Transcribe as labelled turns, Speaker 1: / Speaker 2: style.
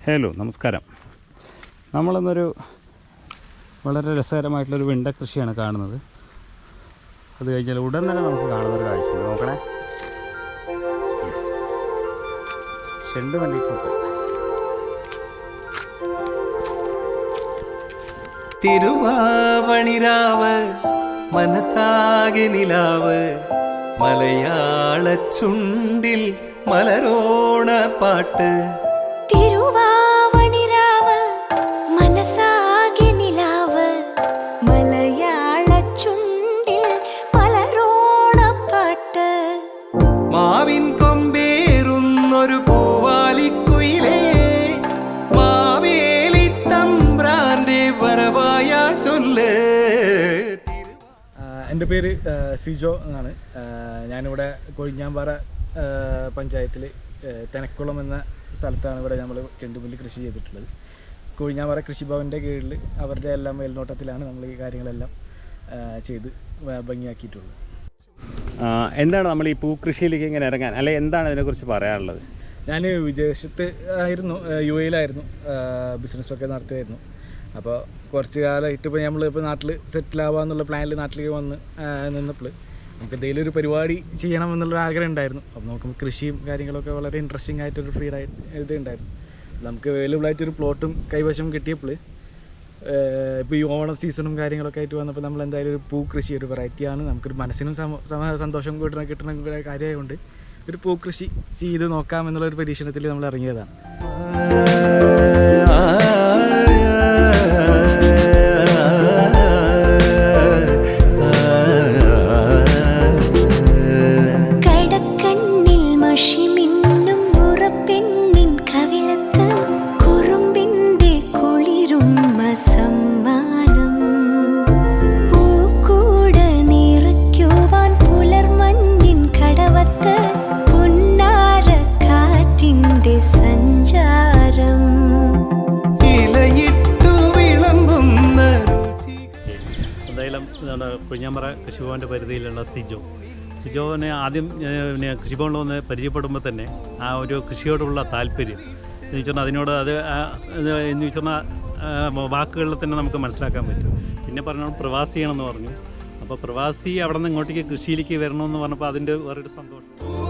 Speaker 1: Hello, നമസ്കാരം. നമ്മളിന്നൊരു വളരെ രസകരമായിട്ടുള്ളൊരു വെണ്ട കൃഷിയാണ് കാണുന്നത്. അത് കഴിഞ്ഞാൽ ഉടൻ തന്നെ നമുക്ക് കാണുന്നൊരു കാഴ്ചയുണ്ട്. നോക്കണേ, ചെണ്ടുമല്ലിക്കൂട്ട്.
Speaker 2: തിരുവാവണിരാവ് മനസാകെ നിലാവ് മലയാള ചുണ്ടിൽ മലരോണ പാട്ട്.
Speaker 3: തിരുവാവണിരാവ് മനസാകെ നിലാവ് മലയാള ചുണ്ടിൽ മലരോണ പാട്ട്.
Speaker 2: മാവിൻ കൊമ്പേറുന്നൊരു പൂവാലിക്കുയിലേ മാവേലി തമ്പ്രാന്റെ വരവായാ ചൊല്ല്.
Speaker 4: എൻ്റെ പേര് സിജോ എന്നാണ്. ഞാനിവിടെ കൊഴിഞ്ഞാമ്പാറ പഞ്ചായത്തിൽ തെനക്കുളം എന്ന സ്ഥലത്താണ് ഇവിടെ നമ്മൾ ചെണ്ടുമല്ലി കൃഷി ചെയ്തിട്ടുള്ളത്. കൊഴിഞ്ഞാമ്പാറ കൃഷിഭവൻ്റെ കീഴിൽ അവരുടെ എല്ലാം മേൽനോട്ടത്തിലാണ് നമ്മൾ ഈ കാര്യങ്ങളെല്ലാം ചെയ്ത് ഭംഗിയാക്കിയിട്ടുള്ളത്.
Speaker 1: എന്താണ് നമ്മൾ ഈ പൂക്കൃഷിയിലേക്ക് ഇങ്ങനെ ഇറങ്ങാൻ, അല്ലെ എന്താണ് ഇതിനെക്കുറിച്ച് പറയാനുള്ളത്?
Speaker 4: ഞാൻ വിദേശത്ത് ആയിരുന്നു, യുഎയിലായിരുന്നു, ബിസിനസ്സൊക്കെ നടത്തിയായിരുന്നു. അപ്പോൾ കുറച്ച് കാലമായിട്ട് ഇപ്പോൾ നമ്മളിപ്പോൾ നാട്ടിൽ സെറ്റിലാവാന്നുള്ള പ്ലാനിൽ നാട്ടിലേക്ക് വന്ന് നിന്നപ്പോൾ നമുക്ക് എന്തെങ്കിലും ഒരു പരിപാടി ചെയ്യണം എന്നുള്ളൊരു ആഗ്രഹം ഉണ്ടായിരുന്നു. അപ്പോൾ നമുക്ക് കൃഷിയും കാര്യങ്ങളൊക്കെ വളരെ ഇൻട്രസ്റ്റിംഗ് ആയിട്ടൊരു ഫ്രീ ഇത് ഉണ്ടായിരുന്നു. നമുക്ക് അവൈലബിളായിട്ടൊരു പ്ലോട്ടും കൈവശം കിട്ടിയപ്പോൾ ഇപ്പോൾ ഈ ഓണം സീസണും കാര്യങ്ങളൊക്കെ ആയിട്ട് വന്നപ്പോൾ നമ്മൾ എന്തായാലും ഒരു പൂ കൃഷി, ഒരു വെറൈറ്റിയാണ്, നമുക്കൊരു മനസ്സിനും സന്തോഷം കിട്ടുന്ന കാര്യമായതുകൊണ്ട് ഒരു പൂ കൃഷി ചെയ്ത് നോക്കാം എന്നുള്ളൊരു പരീക്ഷണത്തിൽ നമ്മൾ ഇറങ്ങിയതാണ്.
Speaker 5: എന്തായാലും കൊഴിഞ്ഞാമ്പാറ കൃഷിഭവൻ്റെ പരിധിയിലുള്ള സിജോനെ ആദ്യം പിന്നെ കൃഷിഭവനിൽ വന്ന് പരിചയപ്പെടുമ്പോൾ തന്നെ ആ ഒരു കൃഷിയോടുള്ള താല്പര്യം എന്ന് വെച്ചാൽ അതിനോട് എന്ന് വെച്ചാൽ വാക്കുകളിൽ തന്നെ നമുക്ക് മനസ്സിലാക്കാൻ പറ്റും. പിന്നെ പറഞ്ഞാൽ പ്രവാസിയാണെന്ന് പറഞ്ഞു. അപ്പോൾ പ്രവാസി അവിടെ നിന്ന് ഇങ്ങോട്ടേക്ക് കൃഷിയിലേക്ക് വരണമെന്ന് പറഞ്ഞപ്പോൾ അതിൻ്റെ വേറൊരു സന്തോഷം.